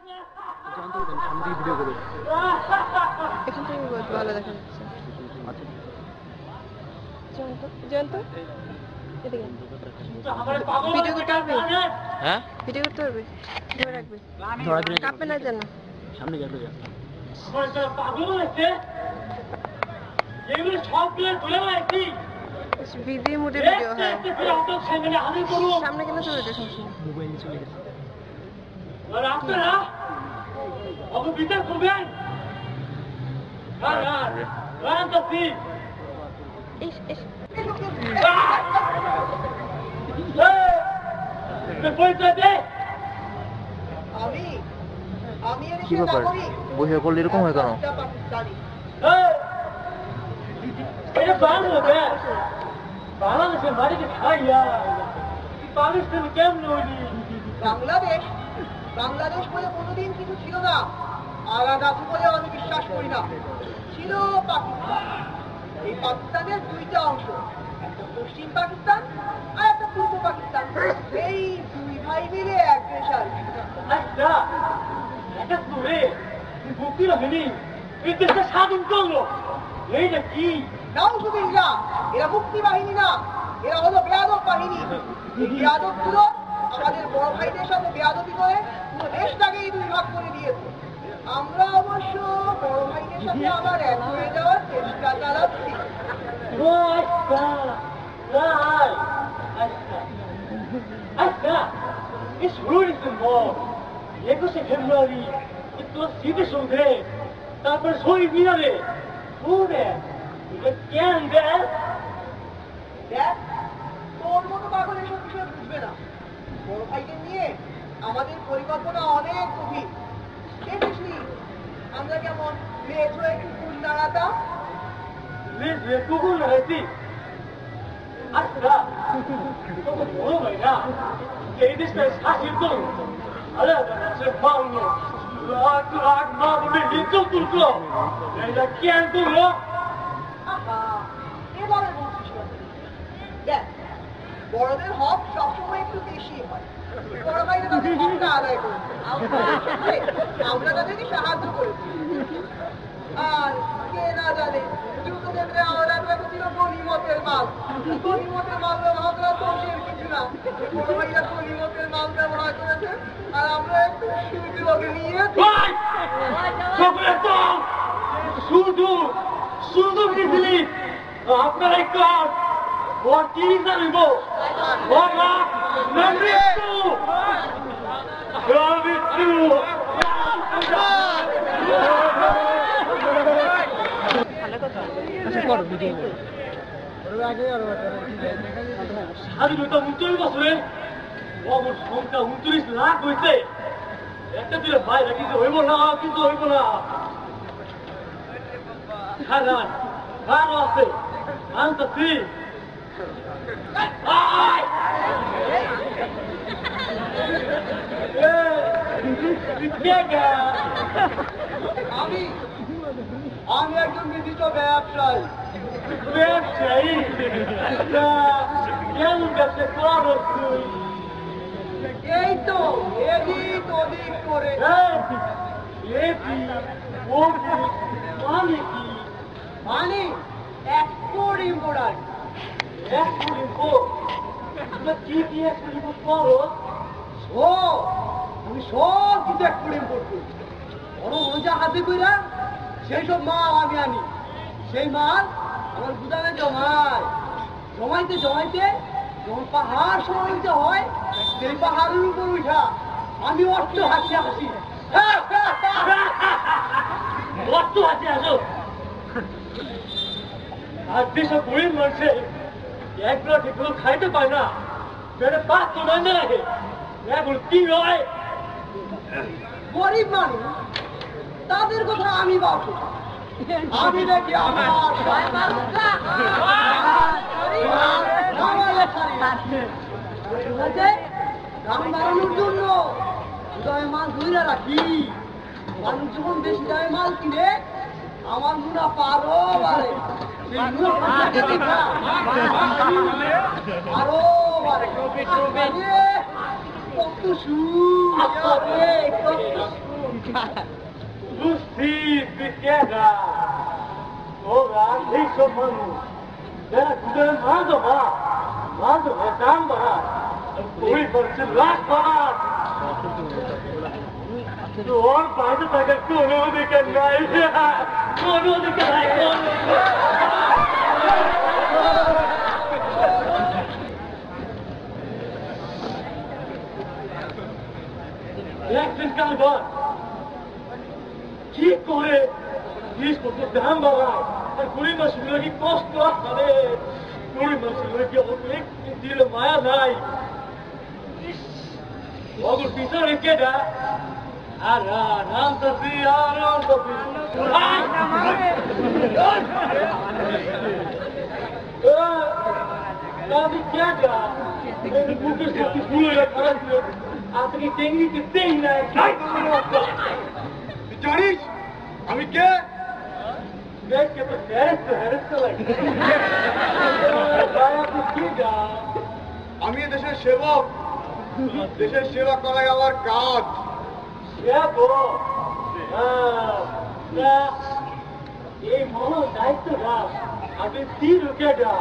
সামনে ভিডিও করো। এখান থেকে ভালো দেখা যাচ্ছে। আচ্ছা জয়ন্ত এদিকে ভিডিও করতে পারবে? হ্যাঁ ভিডিও করতে পারবে? ধরে রাখবে, ধরা দিলে কাঁপবে না যেন। সামনে যাবে বিজি মুডে ভিডিও হয়। সামনে কেন চলে যায় সমস্যা? মোবাইল চলে গেছে। আপনারা বিচার করবেন কি ব্যাপার বসে পড়লে এরকম হয় কেন? বাংলাদেশের বাড়িতে খাইয়া পাকিস্তান কেমন হইলি? বাংলাদেশ বাংলাদেশ বলে কোনোদিন কিছু ছিল না, আর আজ আছে বলেও আমি বিশ্বাস করি না। ছিল পাকিস্তান। এই পাকিস্তানের দুইটা অংশ, একটা পশ্চিম পাকিস্তান আর একটা পূর্ব পাকিস্তান। এই দুই ভাই মিলে এক দেশ আর কি। আচ্ছা এটা তোরে ভক্তি রাখেনি এই দেশটা স্বাধীন করলো, এইটা কি? নাউজুবিল্লাহ, এরা মুক্তি বাহিনী না, এরা হলো বেয়াদব বাহিনী। এই বেয়াদবগুলো আমাদের বড় ভাইদের সাথে বেয়াদবি করে পুরো দেশটাকেই দুই ভাগ করে দিয়েছে। আমরা অবশ্য বড় ভাইদের সাথে আবার এক হয়ে যাওয়ার চেষ্টা চালাচ্ছি। ও আচ্ছা তাই আচ্ছা আচ্ছা এই শুরু ডিসেম্বর 21শে ফেব্রুয়ারি তোর স্মৃতিসৌধে, তারপরে শহীদ মিনারে ঘুরে কেন দেখ দেখ, তোর মতো পাগল এসব বিষয় বুঝবে না। বড় ভাইদের নিয়ে আমাদের পরিকল্পনা অনেক গভীর। দেখেছি আমরা কেমন মেজ হয়ে কুকুর নাড়াতাম। কুকুর লাগাইছি। আচ্ছা তোকে বড় ভাই না এই দেশটা শাসিত করুন, আলাদা আছে মারলো লাখ লাখ মা বলে ইজ্জত তুললো, এটা কেন করলো? আহা, এভাবে বলছিস না। দেখ, বড়দের হক সবসময় একটু বেশি হয়। বড় ভাইরা তাদের হকটা আদায় করে, আমরা তাদেরকে সাহায্য করেছি। আর কে না জানে যুদ্ধক্ষেত্রে আমরা ছিল গনিমতের মাল। গনিমতের মাল ব্যবহার করা তো কিছু না। বড় ভাইরা গনিমতের মাল ব্যবহার করেছে, আর আমরা একটু সুযোগ নিয়ে শুধু শুধু দিদি আপনারাই কাজ ওর কি জানিব ওরা মৃত্যু মৃত্যু স্বাধীনতা 39 বছরে অবর সংখ্যা 39 লাখ হয়েছে। একটা দিলে বাইরে কিন্তু হইব না, কিন্তু হইব না। খারান ভালো আছে আনতাছি। আমি আমি একজন নির্দিষ্ট ব্যবসায়ী। ব্যবসায়ী কেমন ব্যবসা করো তুই? এই তো এদিক ওদিক করে মানে এক্সপোর্ট ইম্পোর্টার। কি কি এক্সপোর্ট করো? আমি সব কিছু এক্সপোর্ট ইম্পোর্ট করি। বড় মজা হাতে কইরা সেই সব মাল আমি আনি। সেই মাল আমার গুদামে জমায়। জমাইতে জমাইতে যখন পাহাড় সমাইতে হয়, সেই পাহাড়ের উপর উঠা আমি অর্থ হাসি হাসি অর্থ হাসি আসো। আর দেশে গরিব মানুষে একবার ঠিকগুলো খাইতে পায় না, পেটে পাক তো না রাখে। এখন কি হয়? গরিব মানুষ তাদের কথা আমি ভাবছি। আমি দেখি আমার দাম বাড়ানোর জন্য দামে মাল ধরে রাখি। মানুষ যখন বেশি দামে মাল কিনে আমার মুনাফা আরো বাড়ে। আরো বাড়ে। কত সুখ, কত সুখ। বুঝছি তুই কেডা ওরা এইসব মানুষ যারা গুজরে মাধবা দাম বাড়া ওই বলছে লাখ বাড় তোর বাইরে থাকার কোনো অধিকার নাই কোনো অধিকার নাই একদিন কালবার কি করে জিনিসপত্রের দাম বাড়ায় আর গরিব মানুষগুলো কি কষ্ট হবে গরিব মানুষগুলো কি অনেক দিলে মায়া নাই অগর পিছনে কেডা আর নাম তাসি আর আমি কেডা বুকের শক্তি ফুলে খারাপ আপনি টেঙ্গিতে দেই না জানিস আমি কে দেখে তো হেরেস্ত লাগে আমি দেশের সেবক দেশের সেবা করাই আমার কাজ এই মহল দায়িত্বটা আপনি তীর কেডা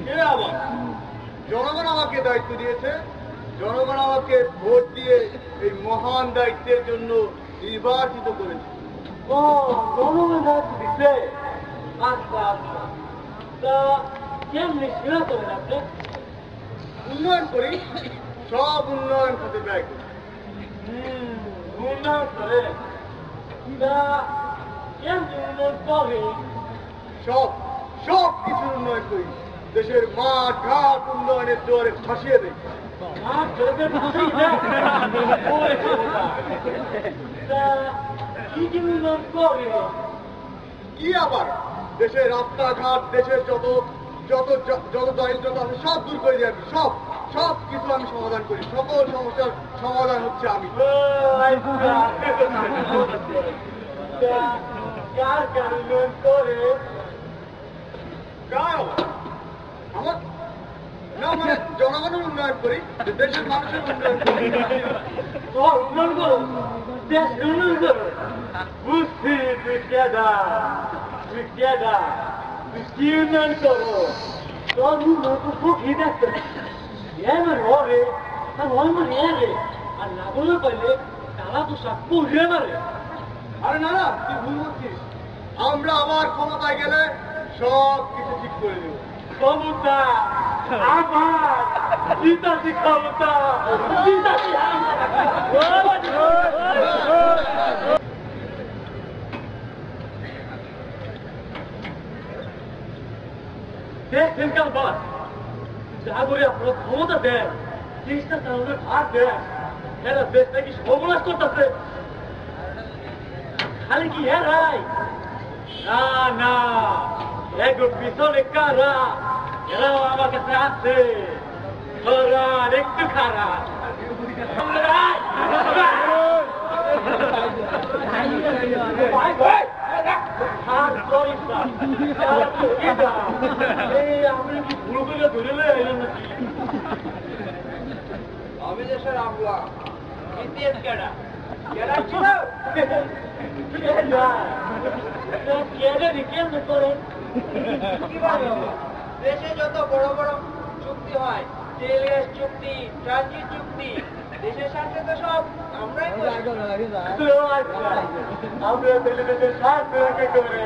কে আবার জনগণ আমাকে দায়িত্ব দিয়েছে জনগণ আমাকে ভোট দিয়ে এই মহান দায়িত্বের জন্য নির্বাচিত করেছে ও জনগণ দায়িত্ব দিচ্ছে আচ্ছা আচ্ছা তা কেমনি সেরা করেন আপনি উন্নয়ন করি সব উন্নয়ন খাতে ব্যয় করি উন্নয়ন করে তা কেমনি উন্নয়ন করে সব সব কিছু উন্নয়ন করি দেশের মাঠ ঘাট উন্নয়নের জোরে ভাসিয়ে দেয় মাঠ ধরে ভাসিয়ে দেয় তা কি কি উন্নয়ন করে কি আবার দেশের রাস্তাঘাট দেশের যত যত যত দারিদ্রতা আছে সব দূর করে দিয়ে আমি সব সব কিছু আমি সমাধান করি সকল সমস্যার সমাধান হচ্ছে আমি কার কার উন্নয়ন করে কার আবার? আমার না মানে জনগণের উন্নয়ন করি দেশের মানুষের উন্নয়ন করি তোর উন্নয়ন করো দেশ উন্নয়ন করো বুঝছি তুই কেডা তুই কি উন্নয়ন করো তোর উন্নয়ন তো সুখী দেখতে এবার হবে আর আমার এলে আর না বলে পাইলে তারা তো সব পুষে মারে আরে না না তুই ভুল করছিস আমরা আবার ক্ষমতায় গেলে সব কিছু ঠিক করে দেবো ক্ষমতা আমার জিতাছি ক্ষমতা জিতাছি দেখছেন কালবার যা করে আপনারা ক্ষমতা দেন জিনিসটা তাহলে ভাগ দেন এরা দেশটা কি সর্বনাশ করতেছে খালি কি এরাই না না এগো পিছনে কারা এরাও আমার কাছে আছে খারাপ একটু খারাপ আমি কি ভুল করে ধরে এলাম নাকি আমি দেশের আমলা ইতিহাস কেডা কেডা ছিল কেডা কেমন করেন দেশে যত বড় বড় চুক্তি হয় তেল গ্যাস চুক্তি ট্রানজিট চুক্তি দেশের স্বার্থে তো সব আমরাই করি। আমরা দেশের স্বার্থ রেখে করে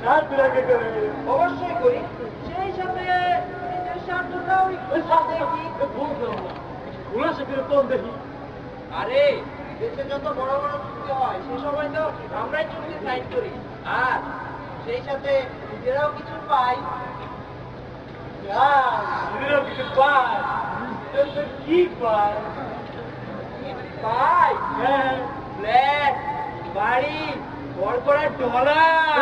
স্বার্থ রেখে করে অবশ্যই করি সেই সাথে নিজের স্বার্থটাও একটু দেখি। খুলাসা করে কোন দেখি আরে দেশে যত বড় বড় চুক্তি হয় সে সময় তো আমরাই চুক্তি সাইন করি আর সেই সাথে নিজেরাও কিছু পাই। কিছু পায় কি পায় পাই হ্যাঁ ফ্ল্যাট বাড়ি বড় বড় ডলার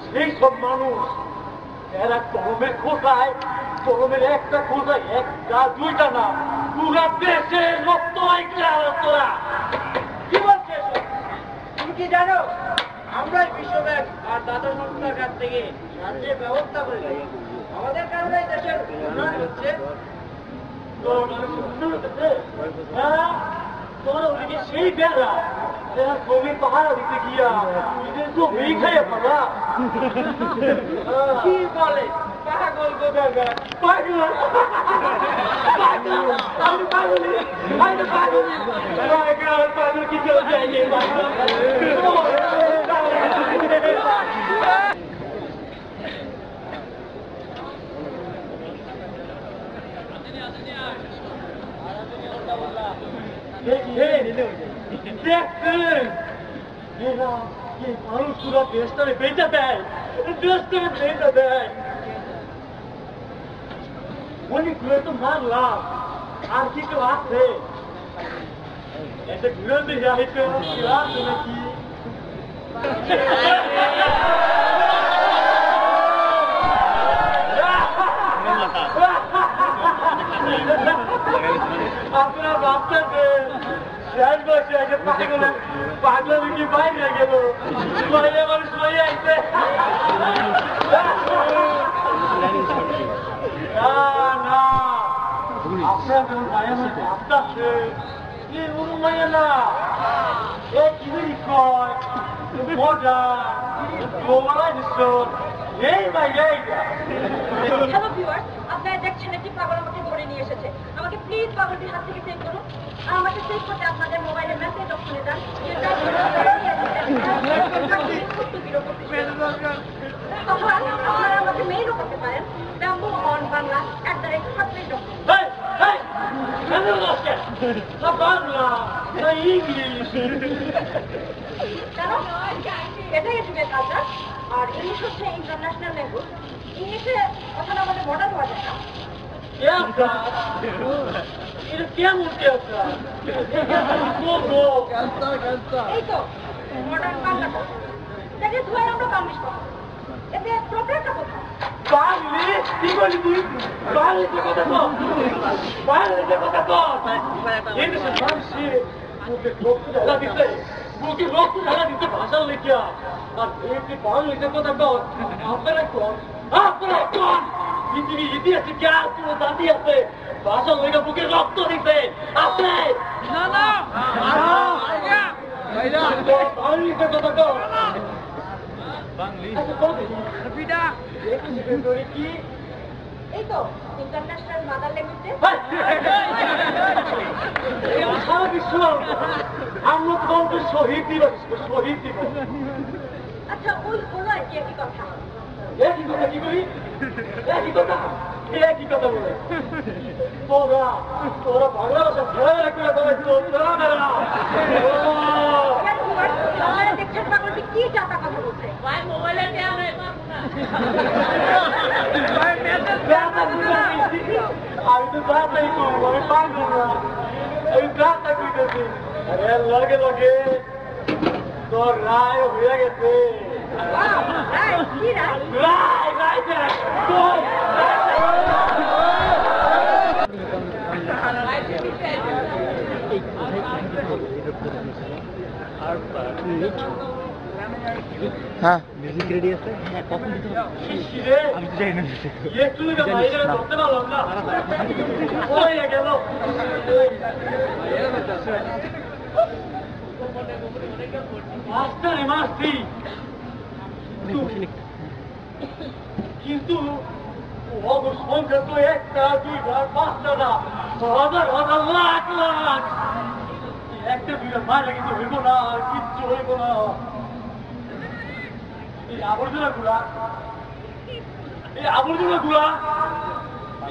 সেই সব মানুষ এরা কলমের খোঁজায় কলমের একটা খোঁজায় একটা দুইটা না পুরা দেশের রক্ত তোরা কি বলছে তুমি কি জানো আমরাই বিশ্বব্যাংক আর দাতা সংস্থার কাছ থেকে সাহায্যের ব্যবস্থা করে থাকি। আমাদের কারণে দেশের উন্নয়ন হচ্ছে। তোমার ওদিকে সেই বেড়া জমির পাহাড় দিতে গিয়া নিজের জমি খাইয়া পাবা কি বলে পাগল কোথাকার পাগল আমি পাগলি আমি পাগলি পাগল কি করে যাই মানুষগুলো দেশটারে বেঁচে দেয় দেশটারে বেঁচে দেয় অনেকগুলো তো মারলাম আর কি কেউ আছে এটা ঘুরে দিয়ে আসতে আছে নাকি আপনার বাচ্চাকে শেষ বসে আছে পাগলা কি বাইরে গেল বাইরে মানুষ হয়ে আসছে না আপনার মায়ের ভাবতেছে কি মায়ের না এ কি কয় মজা গোবরা দিচ্ছ এই বাইরে হ্যালো ভিউয়ার্স, আপনারা দেখছেন একটি পাগল আমাকে ধরে নিয়ে এসেছে। আমাকে প্লিজ পাগলটির হাত থেকে সেভ করুন। আর আমাকে সেভ করতে আপনাদের মোবাইলে মেসেজ অপশনে যান। অথবা আপনারা আমাকে মেইলও করতে পারেন bamboo@bangla@hotmail.com। এটাই যুগের কালচার। আর ইংলিশ হচ্ছে ইন্টারন্যাশনাল ল্যাঙ্গুয়েজ। ইংলিশে কথা না বলে মডার্ন হওয়া যায় না। এই তো মডার্ন বাংলা কথা। এটাকে ধুয়ে আমরা বাংলিশ কথা। এতে প্রবলেমটা কোথায়? বাংলিশ কি বলি তুই? বাংলিশে কথা বল। বাংলিশে কথা বল। এই দেশে মানুষে বুকে রক্ত ঢালা দিতে, বুকে রক্ত ঢালা দিতে ভাষা লেখিয়া। আর এই বাংলিশে কথা বল। আপনারা কোন? আপনারা কোন? পৃথিবীর ইতিহাসে কে কোনো জাতি আছে ভাষা লেখা বুকে রক্ত দিতে? আপনি না না বাংলিশে কথা বল। এই তো ইন্টারন্যাশনাল মাদার ল্যাঙ্গুয়েজে সারা বিশ্ব আমরা তোমাকে শহীদ দিবস শহীদ দিবস। আচ্ছা ওই বলো আর কি একই কথা। একই কথা কি করি? একই কথা একই কথা বলে তোরা তোরা বাংলা ভাষা ভয় করে তোরা তোরা মেরা আপনারা দেখছেন পাগলটি কি চাতা কথা বলছে। মোবাইলে আমি তো যাতাই করবো আমি পারবো না আমি যাতা করতেছি। আরে লগে লগে তোর রায় হয়ে গেছে। কি রায়? রায় রায় তোর হ্যাঁ মিউজিক রেডি আছে। হ্যাঁ কখন দিতে হবে আমি তো জানি না। একটু বাইরে ধরতে পারলাম না হয়ে গেল। মাস্টারে মাস্তি কিন্তু সংখ্যা তো একটা দুইটা পাঁচটা না হাজার হাজার লাখ লাখ। একটা দুইটা মারা কিন্তু হইব না কিচ্ছু হইব না। এই আবর্জনা গুলা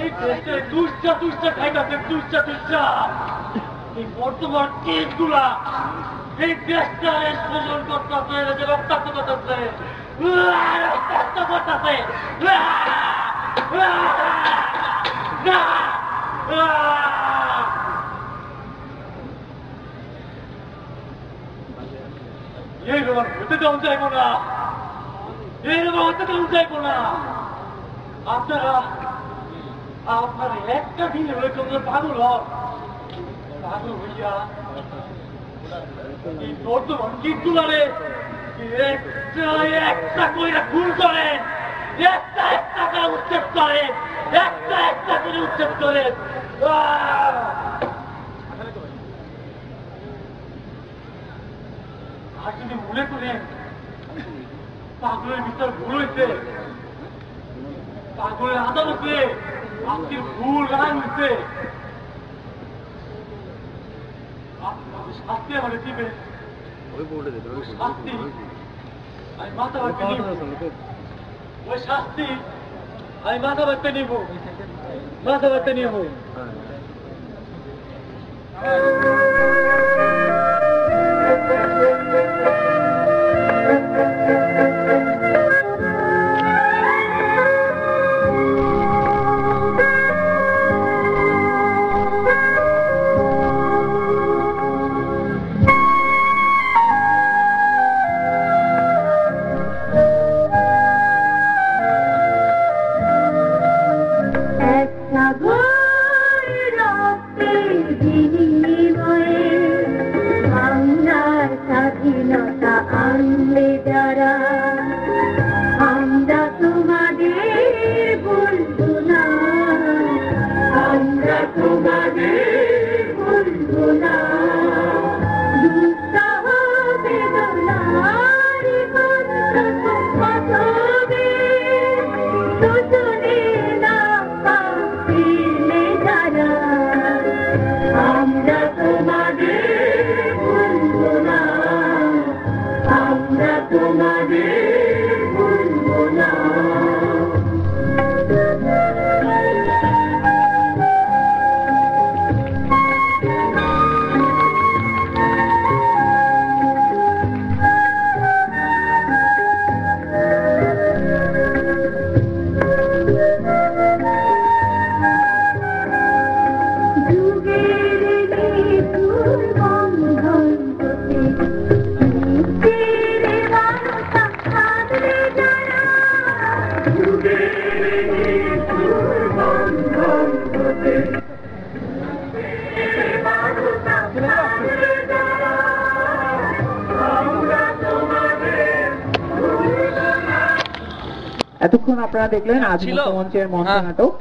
এই দেশে দুষ্টা খাইতেছে দুষ্টা এই বর্তমান কেস গুলা এই দেশটা শোষণ করতেছে রক্তাক্ত করতেছে রক্তাক্ত করতেছে। এইরকম হতে দেওয়া যাইব না এইরকম হতে দেওয়া যাইব না। আপনারা আপনারা একটা দিন ওইরকম পাগল হন পাগল হইয়া এই বর্তমান কিটগুলারে একটা কইরা খুন করেন একটা একটা করে উচ্ছেদ করেন, একটা একটা করে উচ্ছেদ করেন। আর যদি মনে করেন পাগলের ভিতর ভুল হয়েছে, পাগলের আদালতে আজকের ভুল রায় হয়েছে, শাস্তি আমাকে দিবে। শাস্তি আমি মাথা বাড়তে নিব, ওই শাস্তি আমি মাথা বাড়তে নিব, মাথা বাড়তে নিব। স্বাধীনতা আনলে যারা, আমরা তোমাদের বলবো না, আমরা তোমাদের বলবো না। দুঃসহ বেদনার কষ্টবে শোষণে না পাইলে যারা, আমরা তোমাদের বলবো না, আমরা তোমাদের বলবো না। এতক্ষণ আপনারা দেখলেন আজ মঞ্চের মঞ্চ নাটক